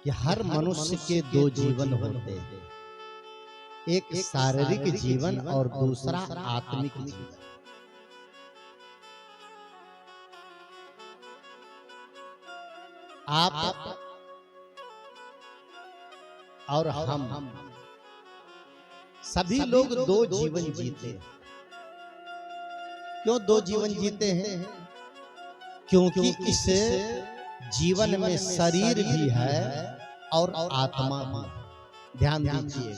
कि हर मनुष्य के दो जीवन होते हैं, एक शारीरिक जीवन और दूसरा आत्मिक जीवन। आप और हम सभी लोग दो जीवन जीते हैं। क्यों दो जीवन जीते हैं? क्योंकि इस जीवन में शरीर भी है और आत्मा भी। ध्यान दीजिए,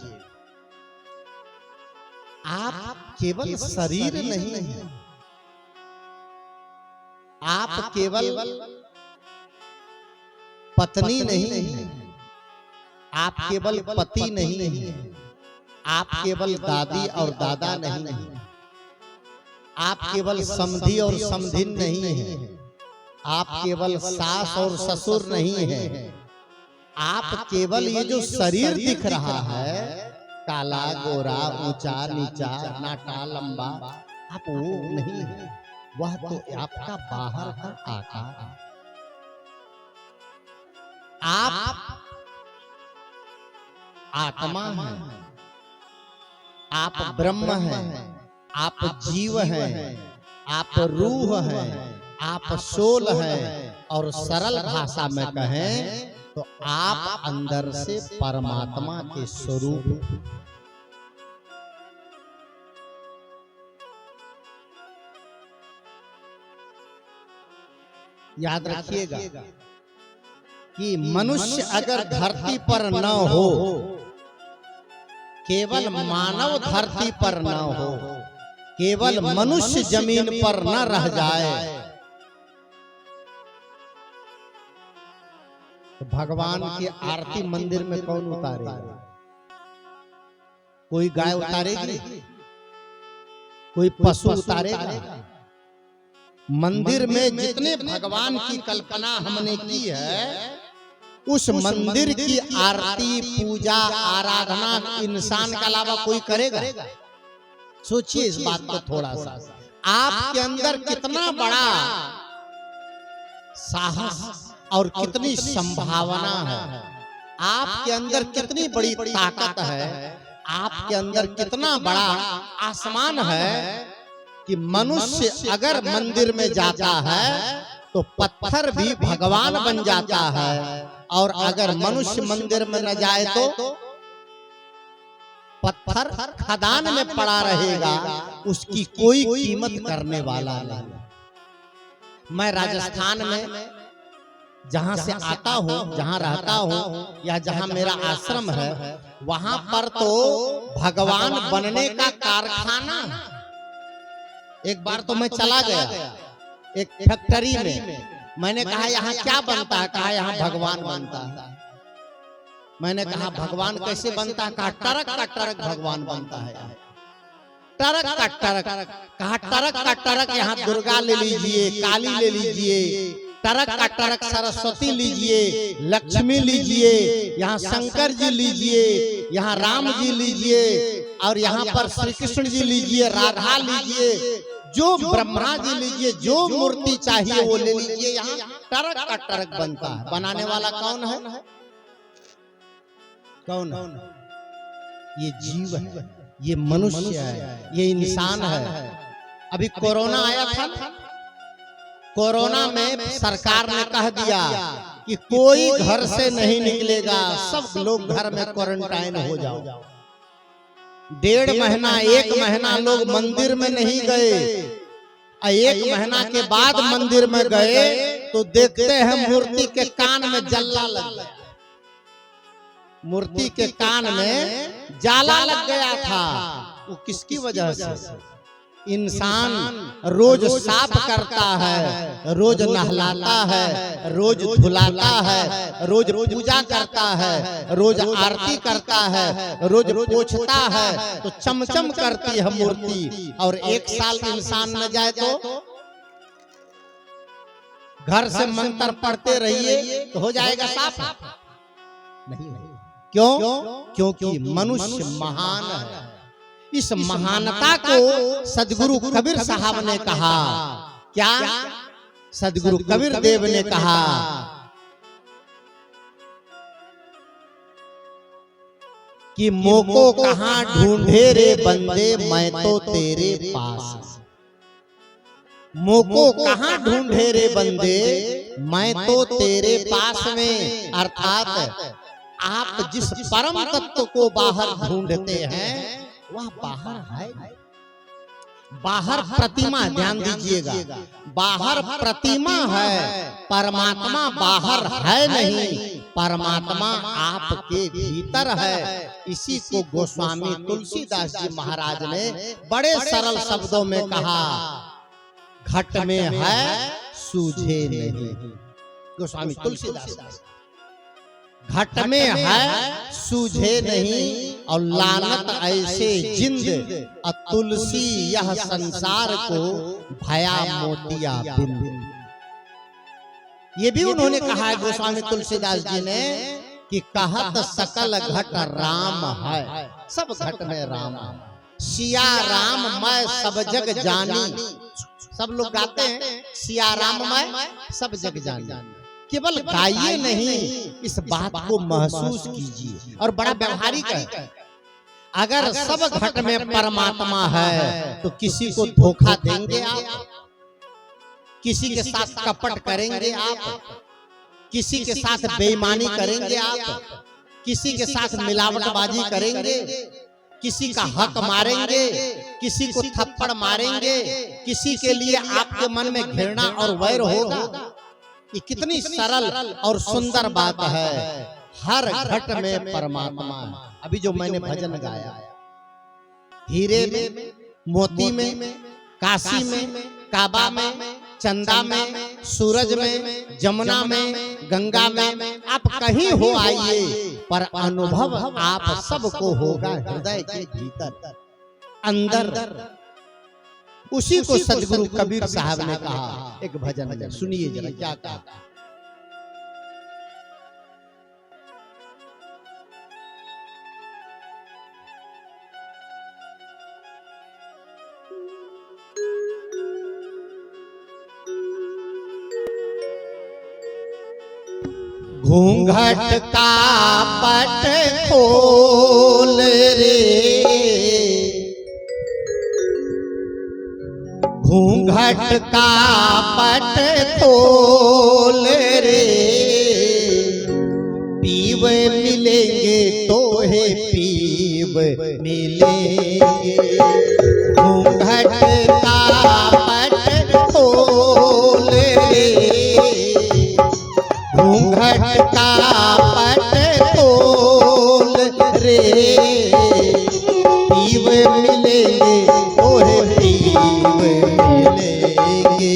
आप केवल शरीर नहीं है, आप केवल पत्नी नहीं है, आप केवल पति नहीं है, आप केवल दादी और दादा नहीं है, आप केवल समधी और समधिन नहीं है, आप केवल सास और ससुर नहीं है, आप केवल ये जो शरीर दिख रहा है, काला गोरा ऊंचा नीचा नाटा लंबा, आप वो नहीं है, वह तो आपका बाहर का आकार है। आप आत्मा है, आप ब्रह्म हैं, आप जीव हैं, आप रूह हैं, आप सोल हैं, और सरल भाषा में कहें तो आप अंदर से परमात्मा के स्वरूप। याद रखिएगा कि मनुष्य अगर धरती पर न हो, केवल मानव धरती पर न हो, केवल मनुष्य जमीन पर न रह जाए, तो भगवान की आरती मंदिर में कौन उतारेगा? कोई गाय उतारेगी? कोई पशु उतारेगा? मंदिर में जितने भगवान की कल्पना हमने की है, उस मंदिर की आरती पूजा आराधना इंसान के अलावा कोई करेगा? सोचिए इस बात को थोड़ा सा। आपके अंदर कितना बड़ा साहस और कितनी संभावना है, आपके अंदर कितनी बड़ी ताकत है, आपके अंदर कितना बड़ा आसमान है कि मनुष्य अगर मंदिर में जाता है तो पत्थर भी भगवान बन जाता है, और अगर मनुष्य मंदिर में न जाए तो पत्थर खदान में पड़ा रहेगा, उसकी कोई कीमत करने वाला नहीं। मैं राजस्थान में जहां से आता हूं, जहां रहता हूं, या जहां मेरा आश्रम है, वहां पर तो भगवान बनने का कारखाना। एक बार तो मैं चला गया एक फैक्ट्री में, मैंने कहा यहाँ क्या बनता है? कहा यहाँ भगवान बनता है। मैंने कहा भगवान कैसे बनता है? कहा ट्रक का ट्रक भगवान बनता है। ट्रक का ट्रक? कहा ट्रक का ट्रक यहाँ दुर्गा ले लीजिए, काली ले लीजिए, ट्रक का ट्रक सरस्वती लीजिए, लक्ष्मी लीजिए, यहाँ शंकर जी लीजिए, यहाँ राम जी लीजिए, और यहाँ पर श्री कृष्ण जी लीजिए, राधा लीजिए, जो ब्रह्मा जी लीजिए, जो मूर्ति चाहिए वो ले लीजिए, यहाँ ट्रक का ट्रक बनता है। बनाने वाला कौन है? कौन है? ये जीव है, ये मनुष्य है, ये इंसान है। अभी कोरोना आया था, कोरोना में सरकार ने कह दिया कि कोई घर से नहीं निकलेगा, सब लोग घर में क्वारंटाइन हो जाओ। 1.5 महीना 1 महीना लोग मंदिर में नहीं गए, 1 महीना के बाद मंदिर में गए तो देखते हैं मूर्ति के कान में जल्ला लग गया, मूर्ति के कान में जाला लग गया था। वो किसकी वजह से? इंसान रोज साफ करता है, रोज नहलाता है, रोज धुलाता है, रोज पूजा करता है, रोज आरती करता है, रोज पोछता है, तो चमचम करती है मूर्ति। और 1 साल इंसान न जाए तो घर से मंत्र पढ़ते रहिए तो हो जाएगा साफ? नहीं। क्यों? क्योंकि मनुष्य महान है। इस महानता को सदगुरु कबीर साहब ने कहा। क्या? सदगुरु कबीर देव ने कहा कि मोको कहां ढूंढे रे बंदे मैं तो तेरे पास। मोको कहां ढूंढे रे बंदे मैं तो तेरे पास में, अर्थात आप जिस परम तत्व को बाहर ढूंढते हैं वह बाहर है। बाहर प्रतिमा, ध्यान दीजिएगा, बाहर प्रतिमा है, परमात्मा बाहर है नहीं, परमात्मा आपके भीतर है। इसी को गोस्वामी तुलसीदास जी महाराज ने बड़े सरल शब्दों में कहा, घट में है सूझे नहीं। गोस्वामी तुलसीदास, घट में है सूझे नहीं, और लानत ऐसे जिंद तुलसी यह संसार को भया मोतिया बिंद। ये भी उन्होंने कहा है गोस्वामी तुलसीदास जी ने कि कहत सकल घट राम है, सब घट में राम है। सिया राम मैं सब जग जानी, सब लोग गाते हैं सिया राम मैं सब जग जानी। केवल गाइए नहीं, इस बात को महसूस कीजिए। और बड़ा व्यवहारिक है, अगर सब घट में परमात्मा है तो किसी को धोखा देंगे आप, किसी के साथ कपट करेंगे आप, किसी के साथ बेईमानी करेंगे आप, किसी के साथ मिलावटबाजी करेंगे, किसी का हक मारेंगे, किसी को थप्पड़ मारेंगे, किसी के लिए आपके मन में घृणा और वैर होगा। ये कितनी सरल और सुंदर बात है। हर घट में परमात्मा है। अभी जो मैंने भजन गाया, हीरे में, मोती में, काशी में, काबा में, चंदा में, सूरज में, जमुना में, गंगा में, आप कहीं हो आइए, पर अनुभव आप सबको होगा हृदय के भीतर अंदर। उसी को सदगुरु कबीर साहब ने कहा एक भजन में, सुनिए जरा क्या कहा। घूंघट का पट खोल रे, घूंघट का पट खोल रे, पीव मिलेंगे तो है पीव मिलेंगे। घूंघट का पट खोल रे, घूंघट का पट खोल रे, पीव मिलेंगे तो है पीव मिलेंगे।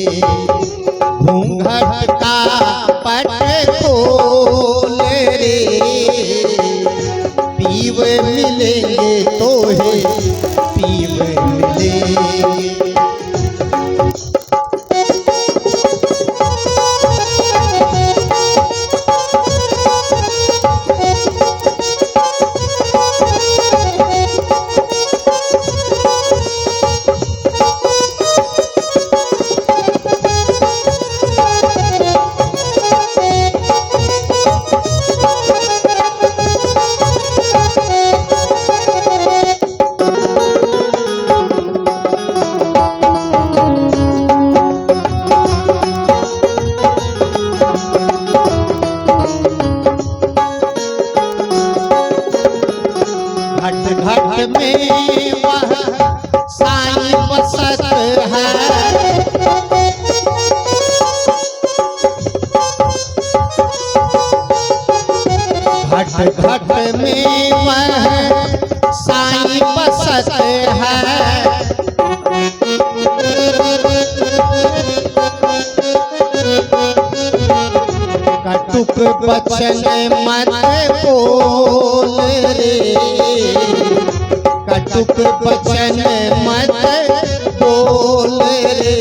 घूंघट का पट खोल रे, पीव मिलेंगे तो है पीव मिलेंगे। घट में वह साईं बसत है, घट घट में वह साईं बसत है। कटुक बचन मत बोल रे, कटुक बचन मत बोल रे,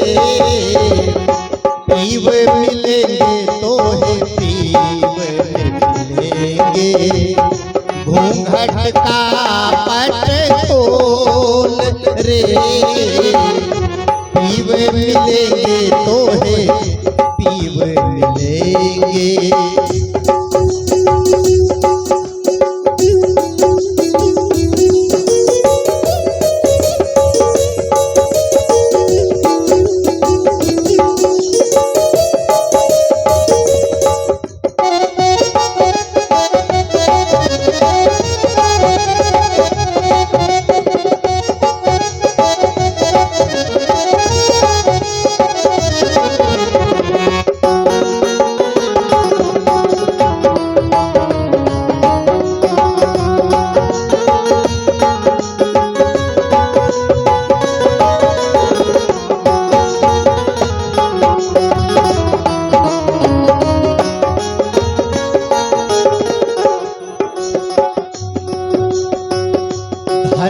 पीव मिलेंगे तो है पीव मिलेंगे। घूंघट का पट खोल रे, पीव मिलेंगे तो है पीव मिलेंगे।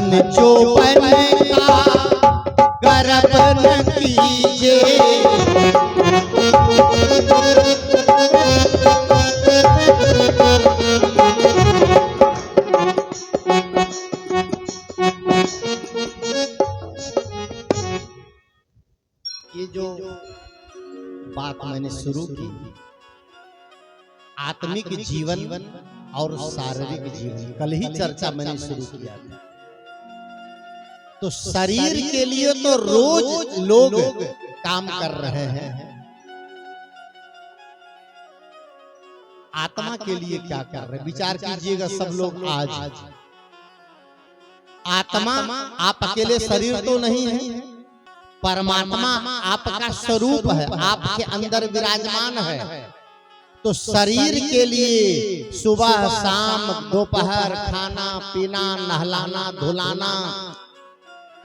धन चौपन का गर्भ न कीजे। ये जो बात मैंने शुरू की, आत्मिक जीवन और शारीरिक जीवन, कल ही चर्चा मैंने शुरू किया था। तो शरीर के लिए तो रोज लोग काम कर रहे हैं, आत्मा के लिए क्या कर रहे हैं? विचार कीजिएगा सब लोग। आज आत्मा आप अकेले शरीर तो नहीं है, परमात्मा आपका स्वरूप है, आपके अंदर विराजमान है। तो शरीर के लिए सुबह शाम दोपहर खाना पीना, नहलाना धुलाना,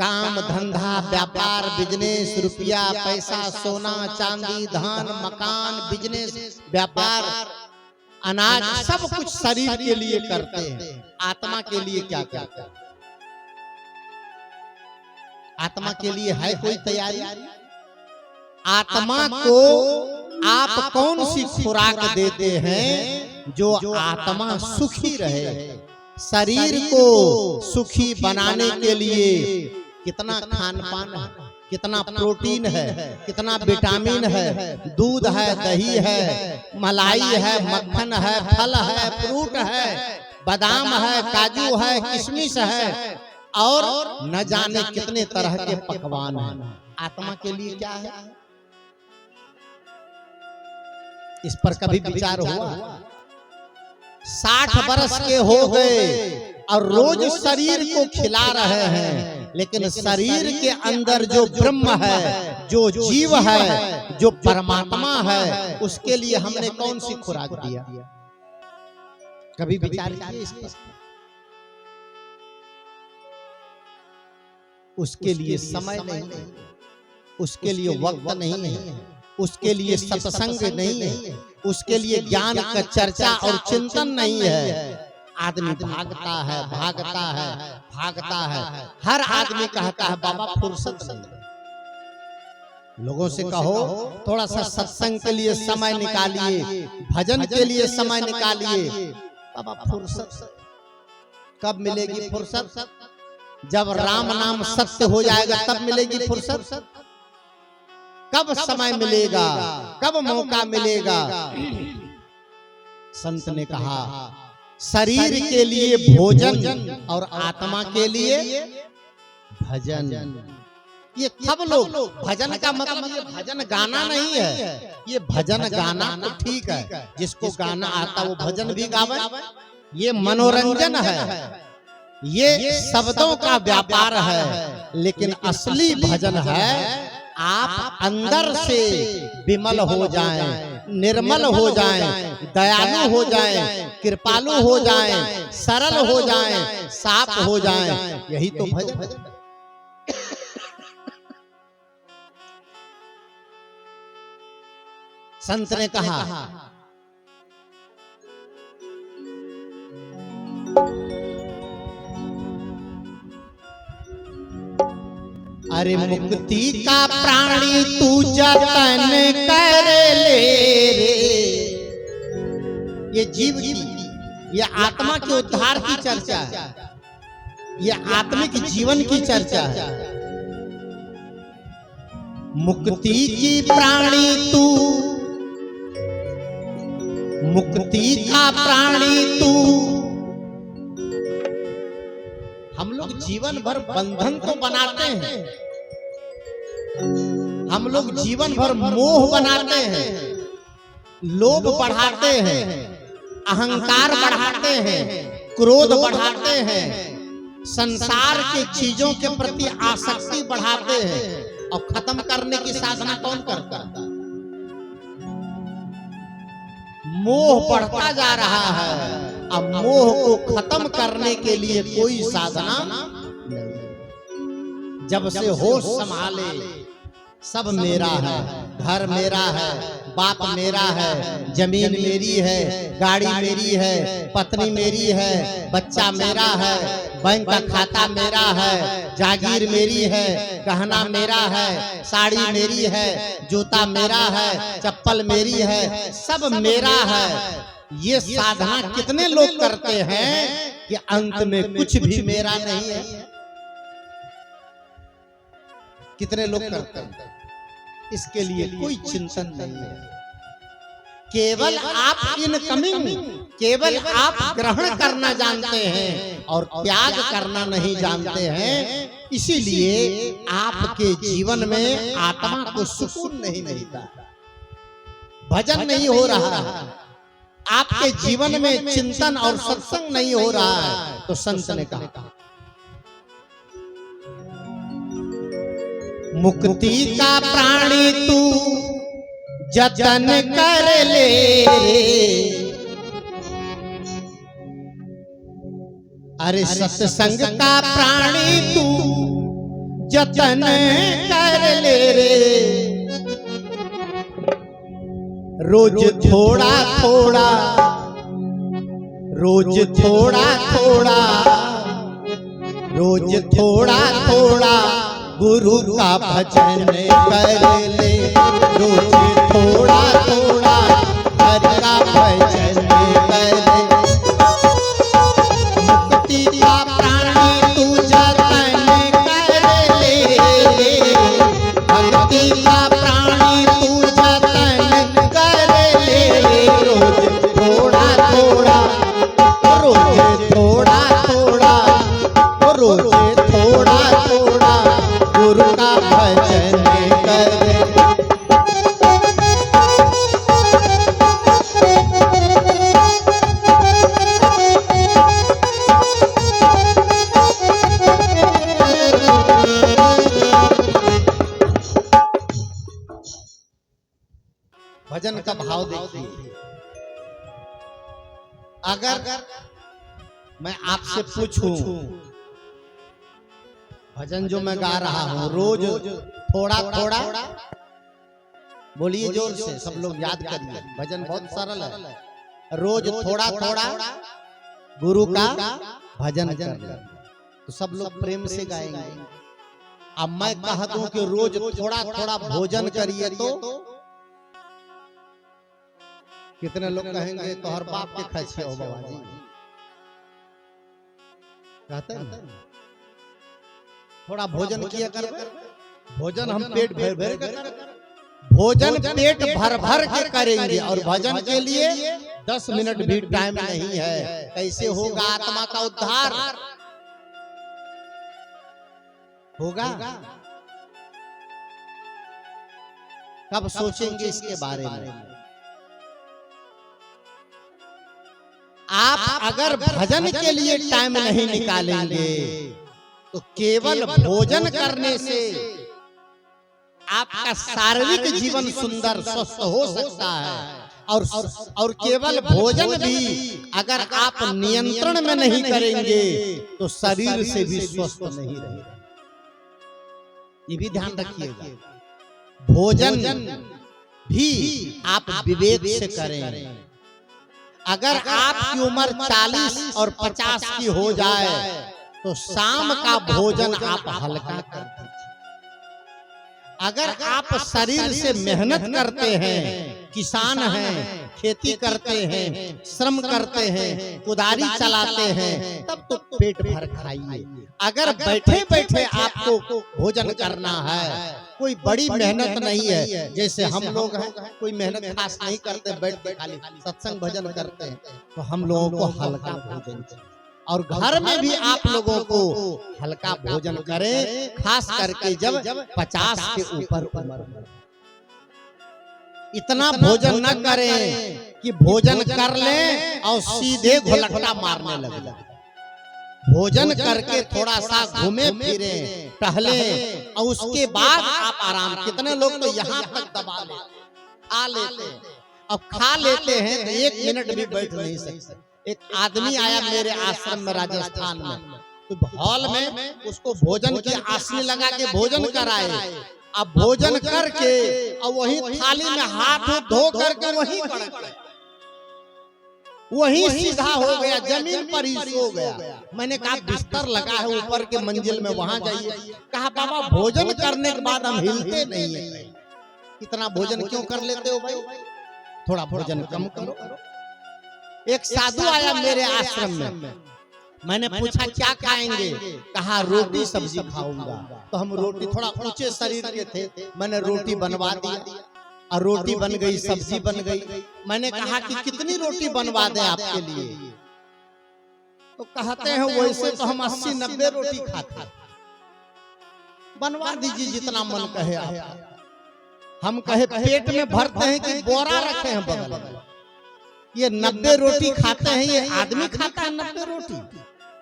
काम धंधा व्यापार बिजनेस, रुपया पैसा सोना चांदी धन मकान बिजनेस व्यापार अनाज सब कुछ शरीर के लिए करते हैं। आत्मा के लिए क्या करते हैं? आत्मा के लिए है कोई तैयारी? आत्मा को आप कौन सी खुराक देते हैं जो आत्मा सुखी रहे? शरीर को सुखी बनाने के लिए कितना खान पान है, कितना प्रोटीन है, कितना विटामिन है, दूध है, दही है, मलाई है, मक्खन है, फल है, फ्रूट है, बादाम है, काजू है, किशमिश है और न जाने कितने तरह के पकवान हैं। आत्मा के लिए क्या है? इस पर कभी विचार हुआ? 60 वर्ष के हो गए और रोज शरीर को खिला रहे हैं, लेकिन शरीर के अंदर जो ब्रह्म है, जो जीव है, जो परमात्मा है, उसके लिए हमने कौन सी खुराक दिया? कभी विचार किए इस पर? उसके लिए समय नहीं है, उसके लिए वक्त नहीं है, उसके लिए सत्संग नहीं है, उसके लिए ज्ञान का चर्चा और चिंतन नहीं है। आदमी भागता है भागता है भागता है। हर आदमी कहता है बाबा फुर्सत नहीं। लोगों से कहो थोड़ा सा सत्संग के लिए समय निकालिए, भजन के लिए समय निकालिए। बाबा फुर्सत कब मिलेगी? फुर्सत जब राम नाम सत्य हो जाएगा तब मिलेगी फुर्सत। कब समय मिलेगा, कब मौका मिलेगा? संत ने कहा शरीर के लिए भोजन और आत्मा के लिए भजन। ये सब लोग भजन का मतलब ये भजन गाना नहीं है, ये भजन गाना तो ठीक है, जिसको गाना आता वो भजन भी गावे, ये मनोरंजन है, ये शब्दों का व्यापार है। लेकिन असली भजन है आप अंदर से विमल हो जाएं, निर्मल हो जाएं, दयालु हो जाएं, कृपालु हो जाएं, सरल हो जाएं, साफ हो जाएं। यही तो भजन है। संत ने कहा अरे मुक्ति का प्राणी तू जतन कर ले रे। ये जीव की, ये आत्मा के उद्धार की चर्चा है, ये आत्मिक जीवन की चर्चा है। मुक्ति की प्राणी तू, मुक्ति का प्राणी तू। हम लोग जीवन भर बंधन तो बनाते हैं, हम लोग जीवन भर मोह बनाते हैं, लोभ बढ़ाते हैं, अहंकार बढ़ाते हैं, क्रोध बढ़ाते हैं, संसार की चीजों के प्रति आसक्ति बढ़ाते हैं। और खत्म करने की साधना कौन करता है? मोह बढ़ता जा रहा है। अब मोह को खत्म करने के लिए कोई साधना नहीं। जब से होश संभाले, सब मेरा है, घर मेरा है, बाप मेरा है, जमीन मेरी है, गाड़ी मेरी है, पत्नी मेरी है, बच्चा मेरा है, बैंक का खाता मेरा है, जागीर मेरी है, गहना मेरा है, साड़ी मेरी है, जूता मेरा है, चप्पल मेरी है, सब मेरा है। ये साधना कितने लोग करते हैं कि अंत में कुछ भी मेरा नहीं है? कितने लोग करते हैं? इसके लिए कोई चिंतन नहीं है। केवल आप इनकमिंग, केवल आप ग्रहण करना जानते हैं और त्याग करना नहीं जानते हैं। इसीलिए आपके जीवन में आत्मा को सुकून नहीं मिलता, भजन नहीं हो रहा है, आपके जीवन में चिंतन और सत्संग नहीं हो रहा है। तो संत ने कहा मुक्ति का प्राणी तू जतन कर ले, अरे सत्संग का प्राणी तू जतन कर ले रे। रोज थोड़ा थोड़ा, रोज थोड़ा थोड़ा, रोज थोड़ा थोड़ा गुरु का भजन कर ले। रोज थोड़ा थोड़ा हर का भजन कर ले। मुक्ति का प्राणी तू जतन कर ले, भक्ति का प्राणी तू जतन कर ले। रोज थोड़ा थोड़ा, रोज थोड़ा थोड़ा, रोज थोड़ा थोड़ा गुरु का भजन कर। भजन का भाव देखिए। अगर मैं आपसे पूछूं, भजन जो मैं गा रहा हूं रोज थोड़ा थोड़ा, बोलिए जोर से, सब लोग याद करिए। भजन बहुत सरल है। रोज थोड़ा थोड़ा गुरु का भजन कर, तो सब लोग प्रेम से गाएंगे। अब मैं कह दूं कि रोज थोड़ा थोड़ा भोजन करिए, तो कितने लोग कहेंगे तो हर बाप के खर्चे हो बाबा जी, कहते हैं थोड़ा भोजन किया कर। भोजन हम पेट भर भर कर, भोजन पेट भर भर के करेंगे और भजन के लिए 10 मिनट भी टाइम नहीं है। कैसे होगा आत्मा का उद्धार? होगा कब सोचेंगे इसके बारे में? आप अगर भजन के लिए टाइम नहीं निकालेंगे तो केवल भोजन करने से आपका शारीरिक जीवन सुंदर स्वस्थ हो सकता है। और केवल भोजन भी अगर आप नियंत्रण में नहीं करेंगे तो शरीर से भी स्वस्थ नहीं रहेगा। ये भी ध्यान रखिएगा। भोजन भी आप विवेक से करें। अगर आपकी उम्र 40 और 50 की हो जाए तो शाम का भोजन आप हल्का कर दीजिए। अगर आप शरीर से मेहनत करते हैं, किसान हैं, खेती करते हैं, श्रम करते हैं, कुदारी चलाते हैं, तब तो पेट भर खाइए। अगर बैठे बैठे आपको भोजन करना है, कोई बड़ी मेहनत नहीं है, जैसे हम लोग हैं, कोई मेहनत खास नहीं करते, बैठ के खाली सत्संग भजन करते हैं, तो हम लोगों को हल्का भोजन चाहिए। और घर में भी आप लोगों को हल्का भोजन करें, खास करके जब 50 के ऊपर उम्र। इतना भोजन न करें कि भोजन कर लें और सीधे घोलट्टा मारने लगे। भोजन करके थोड़ा सा घूमे फिरे, टहले और उसके बाद आप आराम। कितने लोग तो यहाँ तक दबा लेते, खा लेते, अब खा लेते हैं तो 1 मिनट भी बैठ नहीं सकते। एक आदमी आया मेरे आश्रम में राजस्थान में, तो हॉल में उसको भोजन की आसनी लगा के भोजन कराए। अब भोजन करके और वही थाली में हाथ धो करके वही सीधा हो गया, जमीन पर ही सो गया। मैंने कहा बिस्तर लगा है ऊपर के मंजिल में, वहां जाइए। कहा बाबा भोजन करने के बाद हम हिलते नहीं है, इतना भोजन क्यों कर लेते हो भाई, थोड़ा भोजन कम करो। एक साधु आया मेरे आश्रम में, मैंने पूछा क्या खाएंगे, कहा रोटी सब्जी खाऊंगा। तो हम रोटी, थोड़ा ऊंचे शरीर के थे, मैंने रोटी बनवा दिया और रोटी बन गई, सब्जी बन गई। मैंने कहा कि कितनी रोटी बनवा दें आपके लिए, तो कहते हैं वैसे तो हम 80-90 रोटी खाते, बनवा दीजिए जितना मन कहे आप। हम कहे पेट में भरते हैं कि बोरा रखे हैं बगल में, ये 90 रोटी खाते हैं, ये आदमी खाता है 90 रोटी।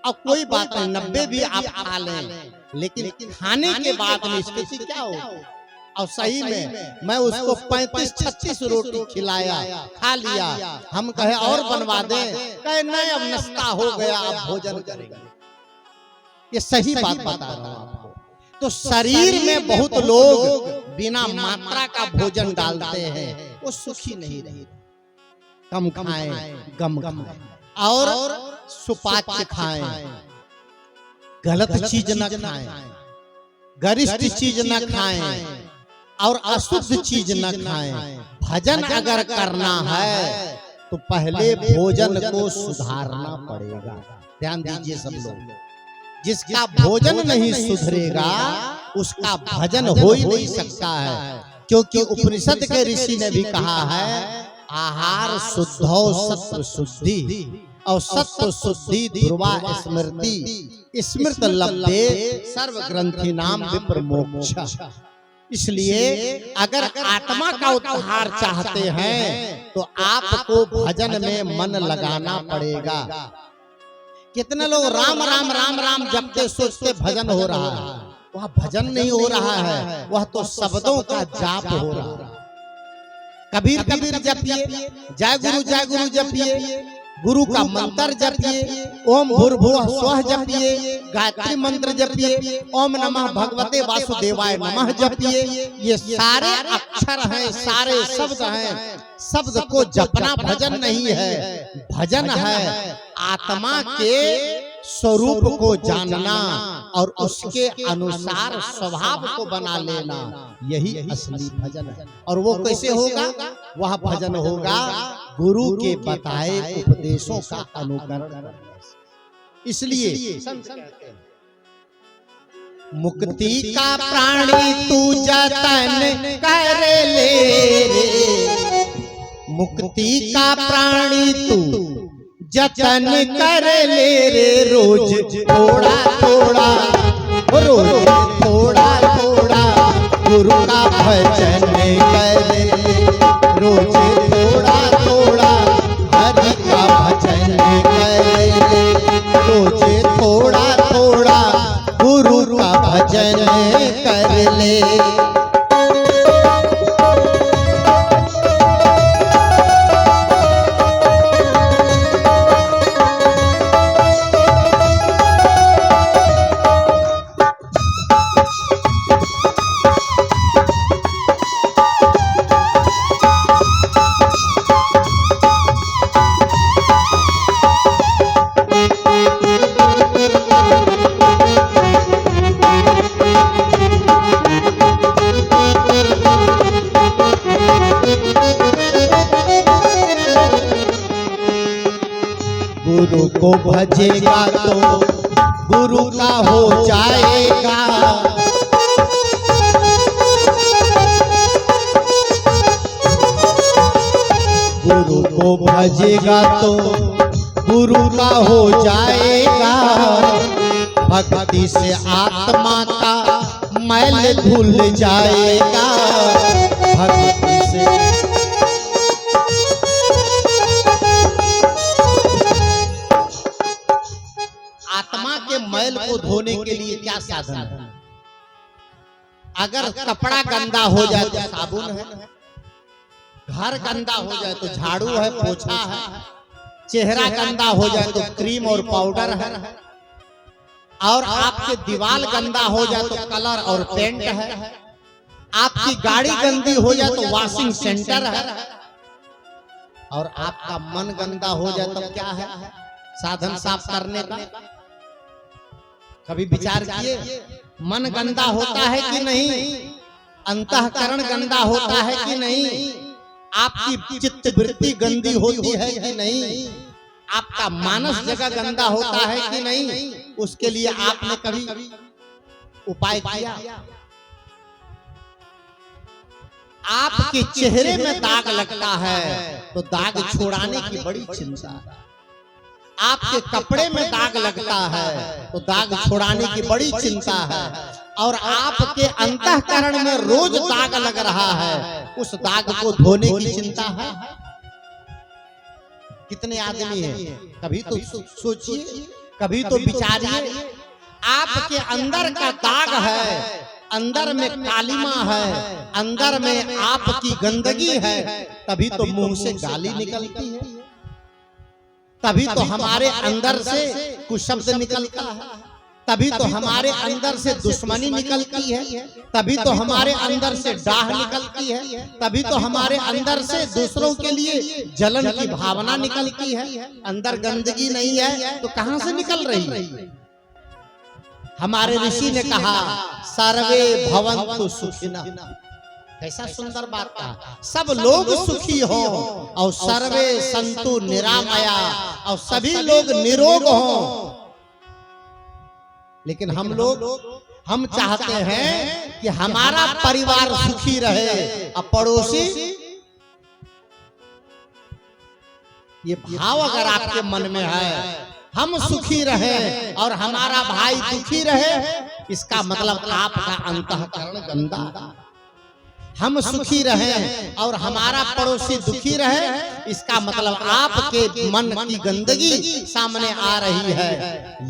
अब कोई बात नहीं, 90 भी आप खा लें, लेकिन खाने के बाद में स्थिति क्या होगी। और सही में मैं उसको 35-36 रोटी खिलाया, खा लिया। हम कहे और बनवा दें, कहे नहीं अब नाश्ता हो गया, अब भोजन करेंगे। ये सही बात बता रहा हूं आपको। तो शरीर में बहुत लोग बिना मात्रा का भोजन डालते हैं, वो सुखी नहीं रहे। कम खाएं, गम खाएं और सुपाच्य खाएं, गलत चीज न खाएं, गरिष्ठ चीज न खाएं और अशुद्ध चीज न खाएं। भजन अगर करना है तो पहले भोजन को सुधारना पड़ेगा। ध्यान दीजिए सब लोग, जिसका भोजन नहीं सुधरेगा उसका भजन हो ही नहीं सकता है। क्योंकि उपनिषद के ऋषि ने भी कहा है, आहार शुद्धौ सत्व शुद्धि और सत्व शुद्धि ध्रुवा स्मृति स्मृत लब्धे सर्व ग्रंथि नाम विप्र मोक्ष। इसलिए अगर आत्मा का उद्धार चाहते हैं तो आपको भजन में मन लगाना पड़ेगा। कितने लोग राम राम राम राम जपते सोचते भजन हो रहा है, वह भजन नहीं हो रहा है, वह तो शब्दों का जाप हो रहा है। कबीर कबीर जपिए, जय गुरु जपिए, गुरु का मंत्र जपिए, ओम भूर्भुवः स्वः जपिए, गायत्री मंत्र जपिए, ओम नमः भगवते वासुदेवाय नमः जपिए। ये सारे अक्षर हैं, सारे शब्द हैं। शब्द को जपना भजन नहीं है, भजन है आत्मा के स्वरूप को जानना और उसके अनुसार स्वभाव को बना लेना, यही असली भजन है। और वो कैसे होगा? वह भजन होगा गुरु के बताए उपदेशों का अनुकरण। इसलिए मुक्ति का प्राणी तू जतन कर ले रे, मुक्ति का प्राणी तू जतन कर ले रे, रोज थोड़ा थोड़ा, रोज थोड़ा थोड़ा गुरु का भजन कर ले, रोज थोड़ा थोड़ा हरि का भजन कर ले, रोज थोड़ा थोड़ा गुरु का भजन कर ले। गुरु को भजेगा तो गुरु का हो जाएगा, गुरु को भजेगा तो गुरु का हो जाएगा। भक्ति से आत्मा का मैल धुल जाएगा, भक्ति से आत्मा के मैल को धोने के लिए क्या साधन है? अगर कपड़ा गंदा हो जाए तो साबुन है, घर गंदा हो जाए तो झाड़ू है, पोछा है, चेहरा गंदा हो जाए तो क्रीम और पाउडर है, और आपके दीवार गंदा हो जाए तो कलर और पेंट है। आपकी गाड़ी गंदी हो जाए तो वॉशिंग सेंटर है, और आपका मन गंदा हो जाए तो क्या है? साधन साफ करने का। कभी विचार किए मन गंदा होता है कि नहीं? अंतःकरण गंदा होता है कि नहीं? आपकी चित्त वृत्ति गंदी होती है कि नहीं? आपका मानस जगह गंदा होता है कि नहीं? उसके लिए आपने कभी उपाय किया? आपके चेहरे में दाग लगता है तो दाग छोड़ाने की बड़ी चिंता है। आपके कपड़े में दाग लगता है तो दाग छोड़ाने की बड़ी चिंता है। और आपके अंतःकरण में रोज दाग लग रहा है, उस दाग को धोने की चिंता है। कितने आदमी हैं? कभी तो सोचिए, कभी तो विचारिए। आपके अंदर का दाग है, अंदर में कालिमा है, अंदर में आपकी गंदगी है, तभी तो मुंह से गाली निकलती है, तभी तो हमारे अंदर से कुछ शब्द निकलता है, तभी तो हमारे अंदर से दुश्मनी निकलती है, तभी तो हमारे अंदर से डाह निकलती है, तभी तो हमारे अंदर से दूसरों के लिए जलन की भावना निकलती है। अंदर गंदगी नहीं है तो कहां से निकल रही है? हमारे ऋषि ने कहा सर्वे भवन्तु सुखिनः। कैसा सुंदर बात था, सब लोग सुखी हो और सर्वे संतु निरामया, और सभी लोग निरोग हो। लेकिन हम चाहते हैं कि हमारा परिवार सुखी रहे और पड़ोसी, ये भाव अगर आपके मन में है हम सुखी रहे और हमारा भाई दुखी रहे, इसका मतलब आपका अंतःकरण गंदा। हम सुखी रहे और हमारा पड़ोसी दुखी रहे, इसका मतलब आपके मन की गंदगी सामने आ रही है।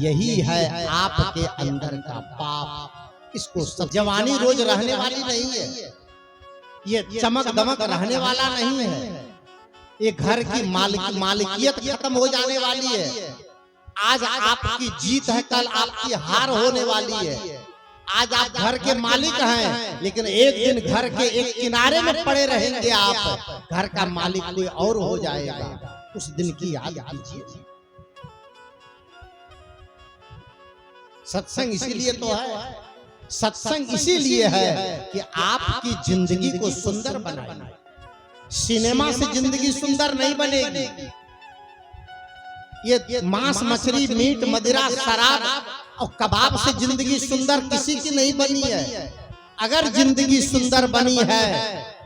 यही है आपके अंदर का पाप। इसको जवानी रोज रहने वाली नहीं है, ये चमक दमक रहने वाला नहीं है, ये घर की मालिकियत खत्म हो जाने वाली है। आज आपकी जीत है, कल आपकी हार होने वाली है। आज आप घर के मालिक हैं, लेकिन एक दिन घर के एक किनारे में पड़े रहेंगे आप, घर का मालिक कोई और हो जाएगा। उस दिन की याद कीजिए। सत्संग इसीलिए तो है, सत्संग इसीलिए है कि आपकी जिंदगी को सुंदर बनाए। सिनेमा से जिंदगी सुंदर नहीं बनेगी। ये मांस मछली मीट मदिरा शराब और कबाब से जिंदगी सुंदर किसी की नहीं बनी है। अगर जिंदगी सुंदर बनी है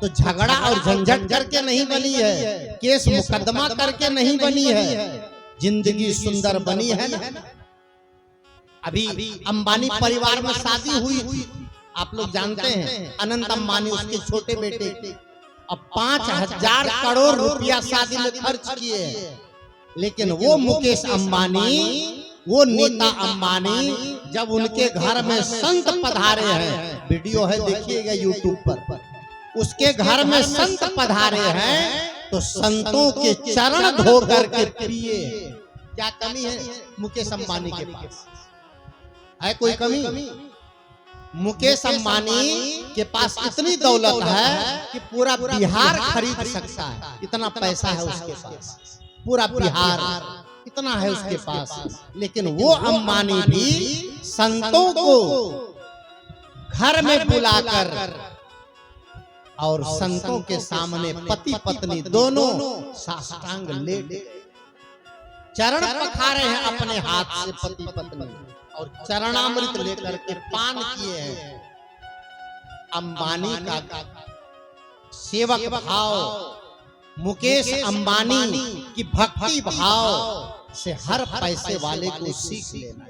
तो झगड़ा और झंझट करके नहीं बनी है, केस मुकदमा करके नहीं बनी है। जिंदगी सुंदर बनी है ना। अभी अंबानी परिवार में शादी हुई थी, आप लोग जानते हैं, अनंत अंबानी उसके छोटे बेटे, अब 5,000 करोड़ रुपया शादी में खर्च किए हैं। लेकिन वो मुकेश अंबानी, वो नीता अंबानी, जब उनके घर में संत पधारे हैं, वीडियो है देखिएगा यूट्यूब पर, उसके घर में संत पधारे हैं तो संतों के चरण धो करके पिए। क्या कमी है मुकेश अंबानी के पास? है कोई कमी? मुकेश अंबानी के पास इतनी दौलत है कि पूरा बिहार खरीद सकता है, इतना पैसा है उसके पास, पूरा बिहार इतना है उसके पास। लेकिन वो अंबानी भी संतों को घर में बुलाकर और संतों के सामने पति पत्नी दोनों साष्टांग लेट चरण पखारे हैं अपने हाथ से पति पत्नी, और चरणामृत लेकर के पान किए हैं। अंबानी का सेवक भाव, मुकेश अंबानी की भक्ति भाव से हर पैसे वाले को सीख लेना।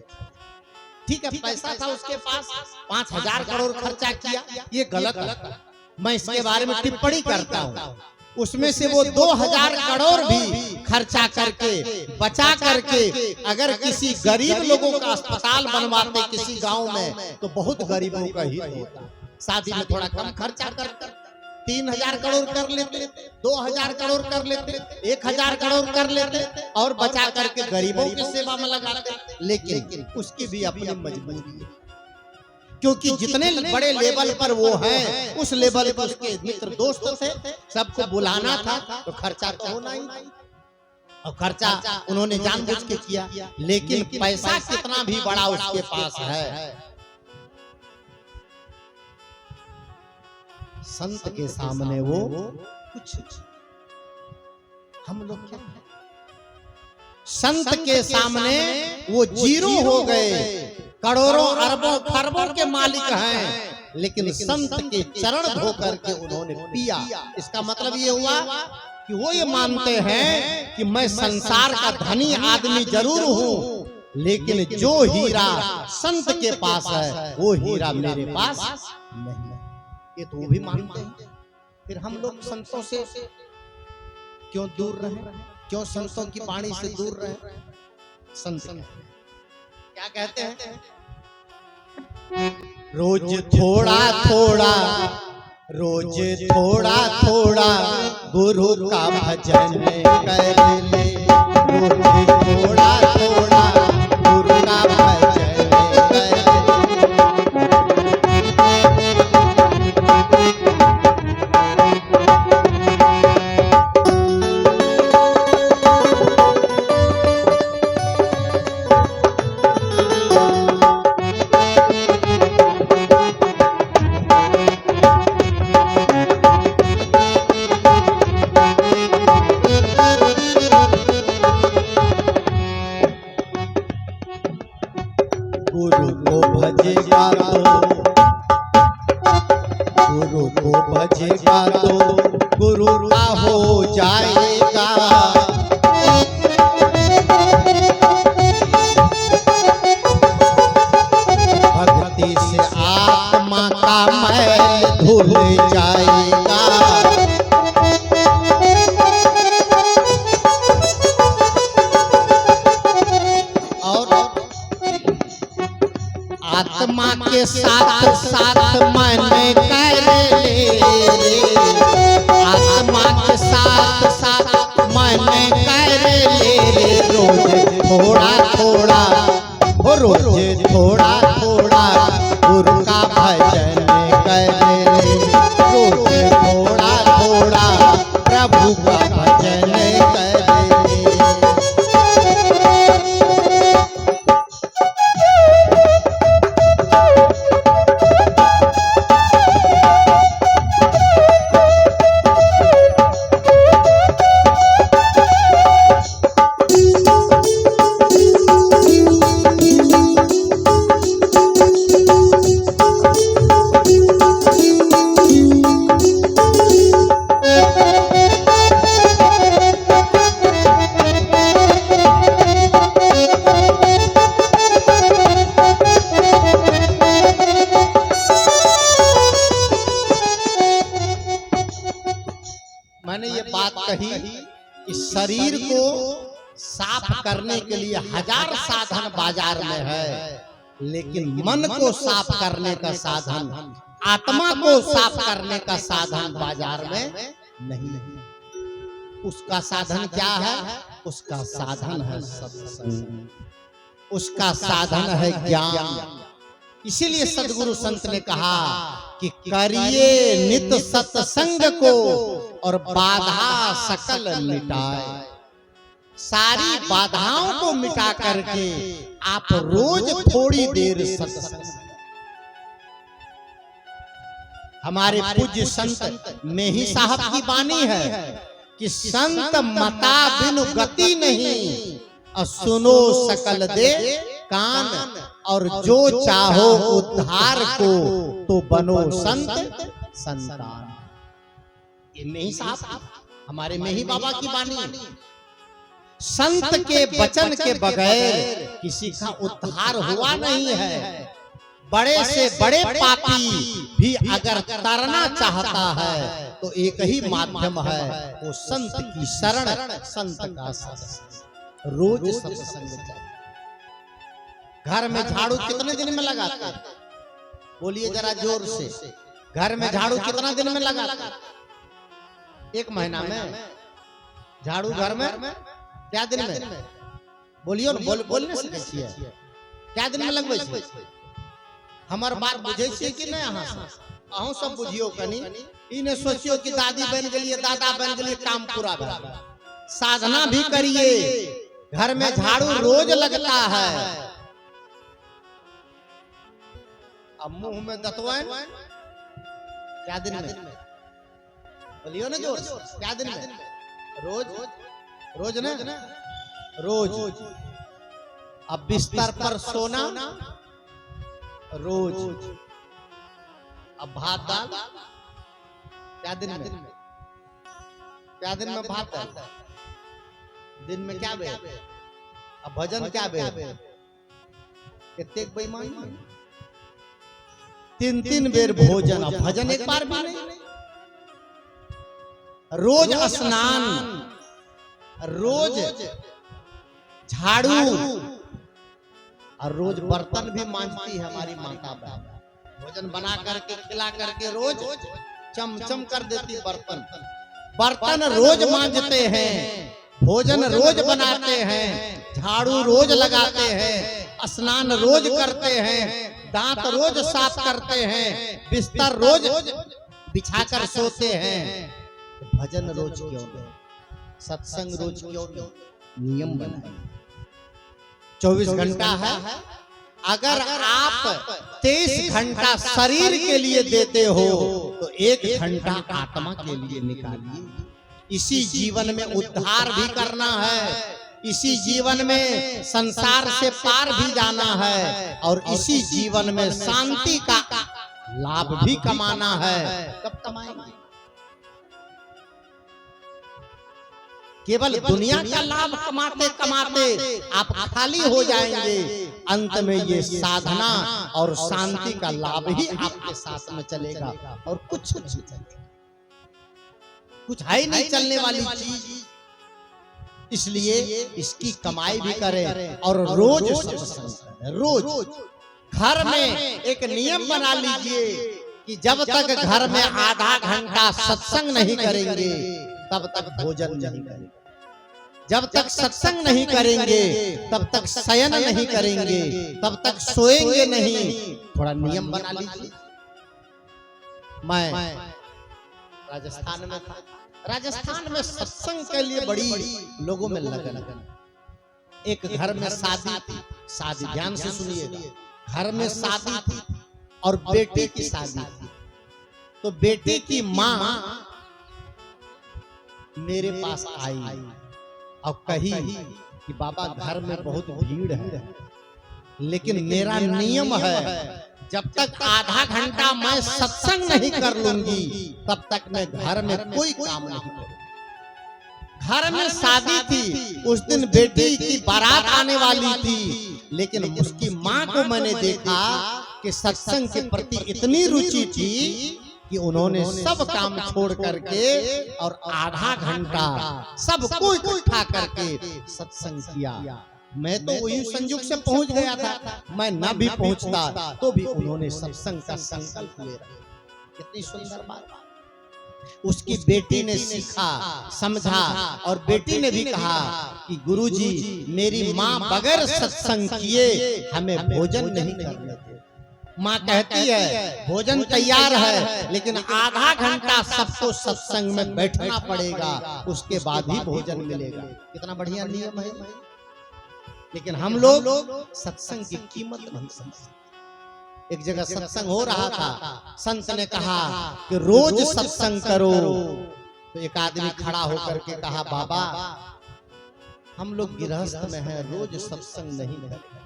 ठीक है, पैसा था उसके पास, 5,000 करोड़ खर्चा किया, ये गलत है, मैं इसके बारे में टिप्पणी करता हूँ। उसमें से वो 2,000 करोड़ भी खर्चा करके बचा करके अगर किसी गरीब लोगों का अस्पताल बनवाते किसी गांव में तो बहुत गरीबों का हित होता। शादी में थोड़ा कम खर्चा करते, 3,000 करोड़ कर लेते, 2,000 करोड़ कर लेते, 1,000 करोड़ कर लेते और बचा करके गरीबों की सेवा में लगाते। लेकिन उसकी भी अपनी मजबूरी है। क्योंकि जितने बड़े लेवल पर वो हैं उस लेवल पर उसके मित्र दोस्त थे, सबको बुलाना था तो खर्चा तो होना ही, और खर्चा उन्होंने जानबूझ के किया। लेकिन पैसा कितना भी बड़ा उसके पास है, संत के सामने वो कुछ। हम लोग क्या है? संत के सामने वो जीरो हो गए। करोड़ों अरबों खरबों के मालिक हैं, लेकिन संत के चरण धो करके उन्होंने पिया। इसका मतलब ये हुआ कि वो ये मानते हैं कि मैं संसार का धनी आदमी जरूर हूँ, लेकिन जो हीरा संत के पास है वो हीरा मेरे पास नहीं। ये तो वो भी मानते हैं। फिर हम लोग संतों से क्यों दूर रहे? क्यों संतों की वाणी से दूर रहे? संत क्या कहते हैं? रोज थोड़ा थोड़ा, रोज थोड़ा थोड़ा गुरु का भजन कर ले। रोज थोड़ा थोड़ा गुरु का भजन कर ले। गुरु को भजेगा तो गुरु का हो जाएगा। भक्ति से आत्मा का मैल धुल जाएगा। आत्मा के साथ साथ मन कर ले। आत्मा के साथ साथ मन कर ले। रोज थोड़ा थोड़ा, रोज थोड़ा थोड़ा गुरु का भजन कर ले। रोज थोड़ा थोड़ा प्रभु का भजन कर ले। मैंने ये बात कही कि शरीर को साफ करने के लिए हजार साधन बाजार में है, लेकिन मन को साफ करने का साधन, आत्मा को साफ करने का साधन बाजार में नहीं। उसका साधन क्या है? उसका साधन है सत्संग, उसका साधन है ज्ञान। इसीलिए सदगुरु संत ने कहा कि करिए नित सत्संग को और बाधा सकल मिटाए। सारी बाधाओं को मिटा करके आप रोज थोड़ी देर सत्संग। हमारे पूज्य संत मेही साहब की वाणी है कि संत मता बिनु गति नहीं, सुनो सकल दे कान, और जो चाहो उद्धार को तो बनो संत संतान। ये मेही साहब, हमारे मेही बाबा की वाणी। संत के वचन के बगैर किसी का उद्धार हुआ नहीं है। बड़े से बड़े पापी भी अगर तरना चाहता है तो एक ही माध्यम है, वो संत की शरण, संत का सत्संग। रोज सत्संग चाहिए। घर में झाड़ू कितने दिन में लगाते? बोलिए जरा जोर से। घर में झाड़ू कितना दिन में लगाते? एक महीना में। झाड़ू घर में क्या दिन में? बोलियो ना, बोलने से क्या दिन में लगवाई? हमार बात बुझे छी कि नहीं अहाँ अहूँ सब बुझियो कनी इने सोचियो कि दादी बन गई दादा बन गई काम पूरा भइल साधना भी करिए घर में झाड़ू रोज लगता है अब मुंह में दतवन क्या दिन में बोलियो ना जोर क्या दिन में रोज रोज ना रोज अब बिस्तर पर सोना रोज अब भात दाल क्या दिन में भात दाल दिन में क्या बे अब भजन क्या बे कितने बेईमान 3 बेर भोजन अब भजन एक बार भी नहीं रोज स्नान रोज झाड़ू और रोज बर्तन भी मांजती है हमारी माता बहन भोजन बना करके खिला करके रोज चमचम कर देती बर्तन रोज मांजते हैं भोजन रोज बनाते हैं झाड़ू रोज लगाते हैं स्नान रोज करते हैं दांत रोज साफ करते हैं बिस्तर रोज बिछाकर सोते हैं भजन रोज क्यों नहीं सत्संग रोज क्यों नहीं नियम बनाए 24 घंटा है अगर आप 23 घंटा शरीर के लिए देते हो तो 1 घंटा आत्मा के लिए निकालिए इसी जीवन में उद्धार भी करना है इसी जीवन में संसार से पार भी जाना है और इसी जीवन में शांति का लाभ भी कमाना है कब कमाएंगे केवल दुनिया का लाभ कमाते कमाते आप खाली हो जाएंगे अंत में ये साधना और शांति का लाभ ही आपके साथ में चलेगा और कुछ नहीं चलेगा कुछ है नहीं चलने वाली चीज इसलिए इसकी कमाई भी करें और रोज सत्संग रोज घर में एक नियम बना लीजिए कि जब तक घर में आधा घंटा सत्संग नहीं करेंगे तब तक भोजन नहीं करेंगे जब तक सत्संग नहीं करेंगे तब तक शयन नहीं करेंगे तब तक सोएंगे नहीं थोड़ा नियम बना लीजिए मैं राजस्थान में था राजस्थान में सत्संग के लिए बड़ी लोगों में लगन एक घर में शादी थी शादी ध्यान से सुनिएगा घर में शादी थी और बेटे की शादी थी तो बेटे की माँ मेरे पास आई और कही कि बाबा घर में बहुत भीड़ है लेकिन मेरा नियम है जब तक आधा घंटा मैं सत्संग नहीं कर लूंगी तब तक मैं घर में कोई काम नहीं करूंगी घर में शादी थी उस दिन बेटी की बारात आने वाली थी लेकिन उसकी माँ को मैंने देखा कि सत्संग के प्रति इतनी रुचि थी कि उन्होंने सब काम छोड़ करके और आधा घंटा सब को इकट्ठा करके सत्संग किया मैं तो वही संयोग से पहुंच गया था मैं न भी पहुंचता तो भी उन्होंने सत्संग का संकल्प ले रखा कितनी सुंदर बात उसकी बेटी ने सीखा समझा और बेटी ने भी कहा कि गुरुजी मेरी माँ बगैर सत्संग किए हमें भोजन नहीं करने देती माँ कहती है भोजन तैयार है लेकिन आधा घंटा सबको सत्संग में बैठना पड़ेगा उसके बाद ही भोजन मिलेगा कितना बढ़िया नियम है लेकिन हम लोग सत्संग की कीमत नहीं समझते एक जगह सत्संग हो रहा था संत ने कहा कि रोज सत्संग करो तो एक आदमी खड़ा होकर के कहा बाबा हम लोग गृहस्थ में हैं रोज सत्संग नहीं करेंगे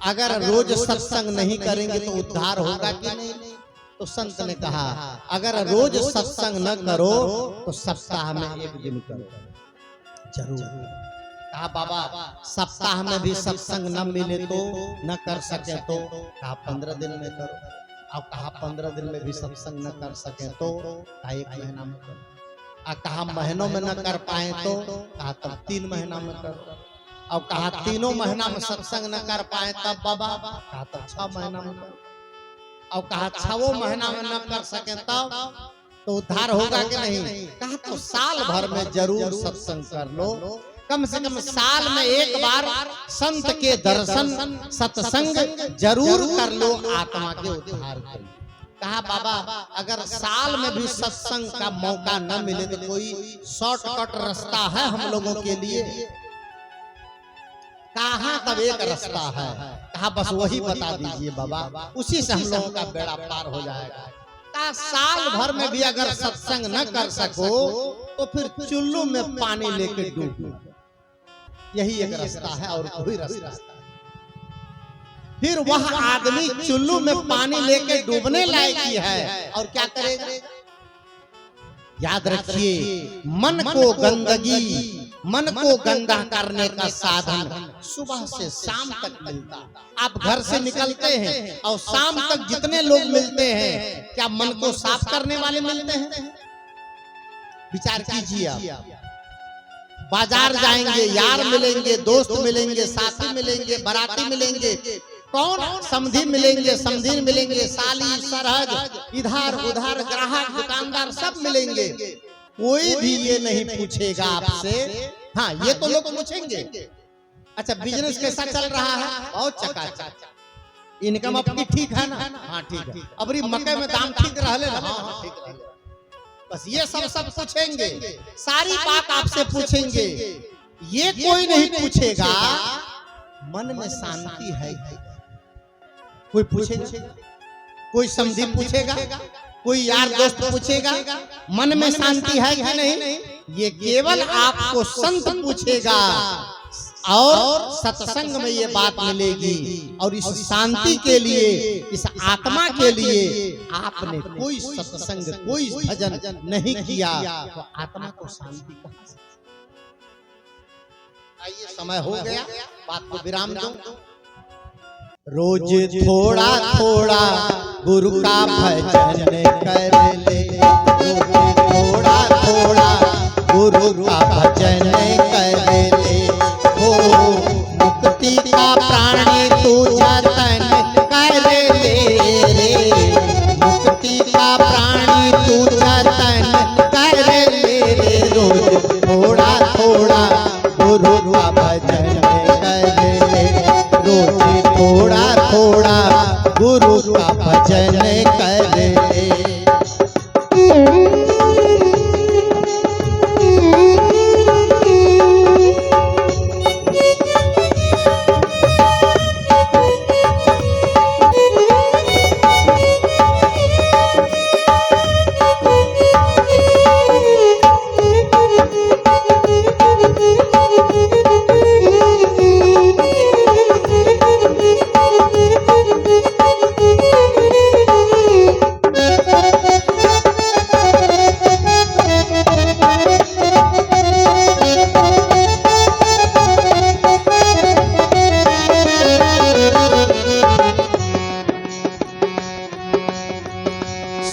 अगर रोज सत्संग नहीं करेंगे तो उद्धार होगा कि नहीं तो संत ने कहा अगर रोज सत्संग न करो तो सप्ताह में एक दिन करो जरूर कहा बाबा सप्ताह में भी सत्संग न मिले तो न कर सके तो कहा 15 दिन में करो अब कहा 15 दिन में भी सत्संग न कर सके तो कहा 1 महीना में करो कहा महीनों में न कर पाए तो कहा तब 3 महीना में करो अब कहा 3 महीना में सत्संग न कर पाए तब बाबा कहा तब 6 महीना में करो अब कहा 6 महीना में न कर सके तब तो उद्धार होगा कि नहीं कहा तो साल भर में जरूर सत्संग कर लो कम से कम साल में एक बार संत के दर्शन सत्संग जरूर कर लो, आत्मा के उद्धार करो। कहा बाबा अगर साल में भी सत्संग का मौका न मिले तो कोई शॉर्टकट रास्ता है हम लोगों के लिए? कहाँ तब एक रास्ता है। कहा बस वही बता दीजिए बाबा, उसी से हम लोगों का बेड़ा पार हो जाएगा। कहा साल भर में भी अगर सत्संग न कर सको तो फिर चुल्लू में पानी लेके डूबो, यही एक रास्ता है और कोई रास्ता नहीं। फिर वह आदमी चुल्लू में पानी लेके डूबने लायक ही है और क्या करेगा? याद रखिए, मन को गंदगी, मन को गंदा करने का साधन सुबह से शाम तक मिलता। आप घर से निकलते हैं और शाम तक जितने लोग मिलते हैं, क्या मन को साफ करने वाले मिलते हैं? विचार कीजिए आप। बाजार जाएंगे, यार मिलेंगे, दोस्त मिलेंगे, साथी मिलेंगे, बाराती मिलेंगे, कौन समधी मिलेंगे, समधी मिलेंगे, साली सरहद, इधर उधर ग्राहक दुकानदार सब मिलेंगे। कोई भी ये नहीं पूछेगा आपसे, हाँ ये तो लोग पूछेंगे अच्छा बिजनेस कैसा चल रहा है, बहुत चकाचक, इनकम अपनी ठीक है ना, हाँ ठीक है, अब मकई में दाम ठीक रहले ना, हाँ ठीक रहले, बस ये सब पूछेंगे, सारी बात आपसे पूछेंगे। ये कोई नहीं पूछेगा मन में शांति है, कोई पूछेगा? कोई समझी पूछेगा? कोई यार दोस्त पूछेगा मन में शांति है कि नहीं? ये केवल आपको संत पूछेगा और सत्संग में ये बात मिलेगी। और इस शांति के लिए, इस आत्मा के लिए आपने कोई सत्संग, कोई भजन नहीं किया तो आत्मा को शांति कहां से? आइए समय हो गया, बात को विराम दो। रोज थोड़ा थोड़ा गुरु का भजन कर ले, रोज थोड़ा थोड़ा गुरु का भजन कर ले, हो मुक्ति का प्राणी तू जतन कर ले, मुक्ति का प्राणी तू जतन कर ले, रोज थोड़ा थोड़ा गुरु का भजन कर ले, रोज थोड़ा थोड़ा गुरु का भजन कर ले।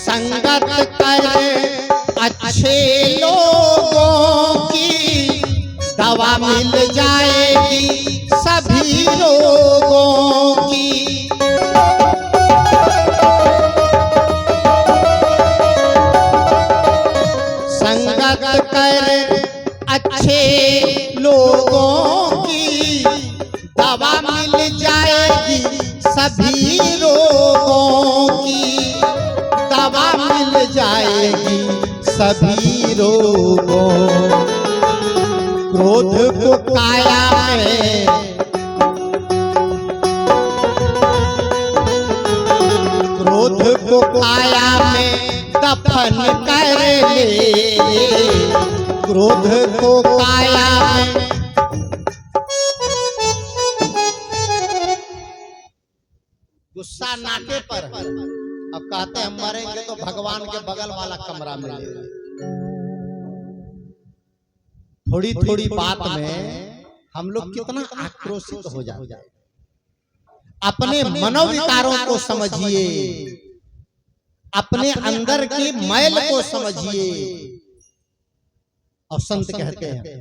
संगत कर अच्छे लोगों की दवा मिल जाएगी सभी लोगों की, संगत कर अच्छे लोगों की दवा मिल जाएगी सभी लोगों की, दवा मिल जाएगी सभी रोगों। क्रोध को काया में, क्रोध को काया में दफन कर ले, क्रोध को काया में, गुस्सा नाके पर, अब कहते हैं मरेंगे तो भगवान के बगल वाला कमरा मिलेगा। थोड़ी थोड़ी बात में हम लोग कितना आक्रोशित हो जाते हैं। अपने मनोविकारों को समझिए, अपने अंदर की मैल को समझिए। और संत कहते हैं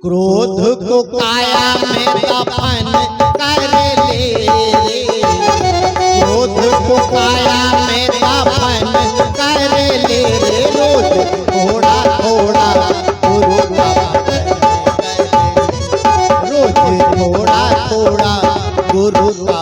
क्रोध को काया में दफन कर ले, क्रोध को काया में दफन कर ले, रोज थोड़ा थोड़ा गुरु का भजन रोता